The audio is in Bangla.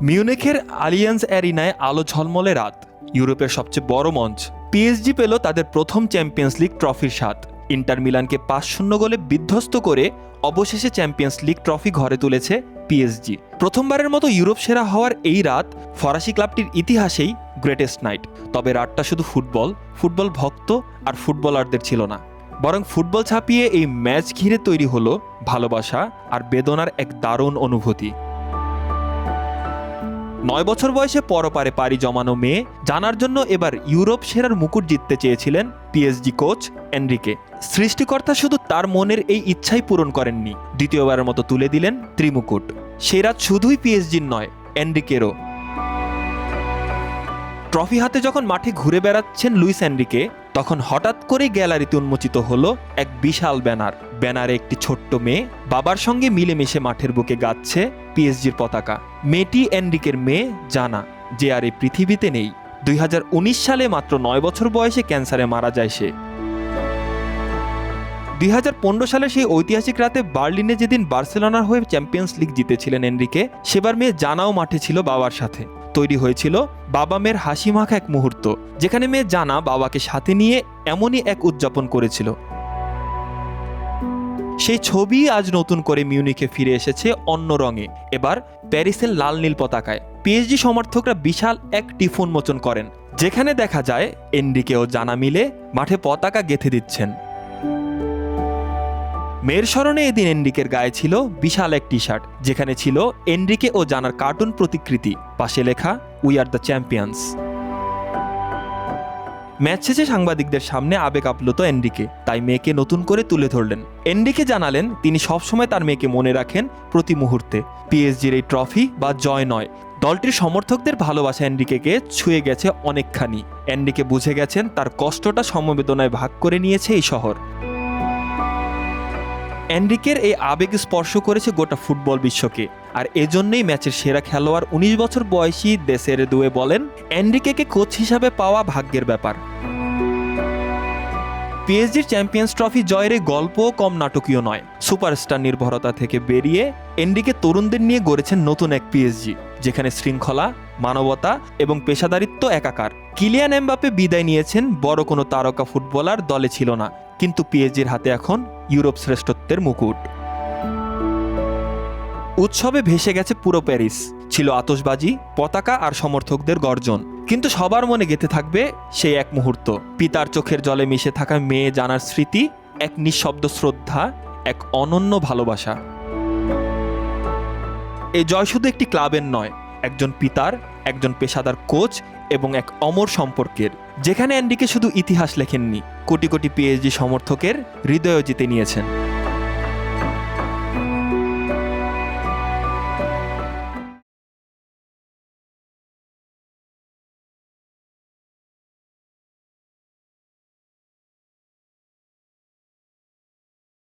মিউনিখের আলিয়ান্স অ্যারিনায় আলো ঝলমলে রাত, ইউরোপের সবচেয়ে বড় মঞ্চ। পিএসজি পেল তাদের প্রথম চ্যাম্পিয়ন্স লিগ ট্রফির স্বাদ। ইন্টার মিলানকে ৫-০ গোলে বিধ্বস্ত করে অবশেষে চ্যাম্পিয়ন্স লিগ ট্রফি ঘরে তুলেছে পিএসজি। প্রথমবারের মতো ইউরোপ সেরা হওয়ার এই রাত ফরাসি ক্লাবটির ইতিহাসেই গ্রেটেস্ট নাইট। তবে রাতটা শুধু ফুটবল ভক্ত আর ফুটবলারদের ছিল না, বরং ফুটবল ছাপিয়ে এই ম্যাচ ঘিরে তৈরি হলো ভালোবাসা আর বেদনার এক দারুণ অনুভূতি। ৯ বছর বয়সে পরপারে পাড়ি জমানো মেয়ে জানার জন্য এবার ইউরোপ সেরার মুকুট জিততে চেয়েছিলেন পিএসজি কোচ এনরিকে। সৃষ্টিকর্তা শুধু তার মনের এই ইচ্ছাই পূরণ করেননি, দ্বিতীয়বারের মতো তুলে দিলেন ত্রিমুকুট। সেই রাত শুধুই পিএসজির নয়, এনরিকেরও। ট্রফি হাতে যখন মাঠে ঘুরে বেড়াচ্ছেন লুইস এনরিকে, তখন হঠাৎ করেই গ্যালারিতে উন্মোচিত হলো এক বিশাল ব্যানারে একটি ছোট্ট মেয়ে বাবার সঙ্গে মিলেমিশে মাঠের বুকে গাচ্ছে পিএসজির পতাকা। মেয়েটি এনরিকের মেয়ে জানা, যে আর এই পৃথিবীতে নেই। ২০১৯ সালে মাত্র ৯ বছর বয়সে ক্যান্সারে মারা যায় সে। ২০১৫ সালে সেই ঐতিহাসিক রাতে বার্লিনে যেদিন বার্সেলোনার হয়ে চ্যাম্পিয়ন্স লিগ জিতেছিলেন এনরিকে, সেবার মেয়ে জানাও মাঠে ছিল বাবার সাথে। তৈরি হয়েছিল বাবা মেয়ের হাসি মাখা এক মুহূর্ত, যেখানে মেয়ে জানা বাবাকে সাথে নিয়ে এমনই এক উদযাপন করেছিল। সেই ছবি আজ নতুন করে মিউনিখে ফিরে এসেছে অন্য রঙে, এবার প্যারিসের লাল নীল পতাকায়। পিএসজি সমর্থকরা বিশাল এক টিফ উন্মোচন করেন, যেখানে দেখা যায় এনরিকে ও জানা মিলে মাঠে পতাকা গেঁথে দিচ্ছেন। মেয়ের স্মরণে এদিন এনরিকের গায়ে ছিল বিশাল এক টি শার্ট, যেখানে ছিল এনরিকে ও জানার কার্টুন প্রতিকৃতি, পাশে লেখা we are the champions. Match শেষে সাংবাদিকদের সামনে আবেগ আপ্লুত এনরিকে, তাই মেয়েকে নতুন করে তুলে ধরলেন। এনরিকে জানালেন তিনি সবসময় তার মেয়েকে মনে রাখেন প্রতি মুহূর্তে। পিএসজির এই ট্রফি বা জয় নয়, দলটির সমর্থকদের ভালোবাসা এনরিকেকে ছুঁয়ে গেছে অনেকখানি। এনরিকে বুঝে গেছেন তার কষ্টটা সমবেদনায় ভাগ করে নিয়েছে এই শহর। এনরিকের এই আবেগ স্পর্শ করেছে গোটা ফুটবল বিশ্বকে, আর এজন্যই ম্যাচের সেরা খেলোয়াড় 19 বছর বয়সী দেশেরে দুয়ে বলেন, এনরিকেকে কোচ হিসাবে পাওয়া ভাগ্যের ব্যাপার। পিএসজির চ্যাম্পিয়ন্স ট্রফি জয়ের এই গল্পও কম নাটকীয় নয়। সুপারস্টার নির্ভরতা থেকে বেরিয়ে এনরিকে তরুণদের নিয়ে গড়েছেন নতুন এক পিএসজি, যেখানে শৃঙ্খলা, মানবতা এবং পেশাদারিত্ব একাকার। কিলিয়ান এমবাপ্পে বিদায় নিয়েছেন, বড় কোনো তারকা ফুটবলার দলে ছিল না, কিন্তু পিএসজির হাতে এখন ইউরোপ শ্রেষ্ঠত্বের মুকুট। উৎসবে ভেসে গেছে পুরো প্যারিস, ছিল আতশবাজি, পতাকা আর সমর্থকদের গর্জন। কিন্তু সবার মনে গেঁথে থাকবে সেই এক মুহূর্ত, পিতার চোখের জলে মিশে থাকা মেয়ে জানার স্মৃতি, এক নিঃশব্দ শ্রদ্ধা, এক অনন্য ভালোবাসা। এই জয় শুধু একটি ক্লাবের নয়, একজন পিতার, একজন পেশাদার কোচ এবং এক অমর সম্পর্কের, যেখানে এনরিকে শুধু ইতিহাস লেখেননি, কোটি কোটি পিএসজি সমর্থকের হৃদয়ও জিতে নিয়েছেন।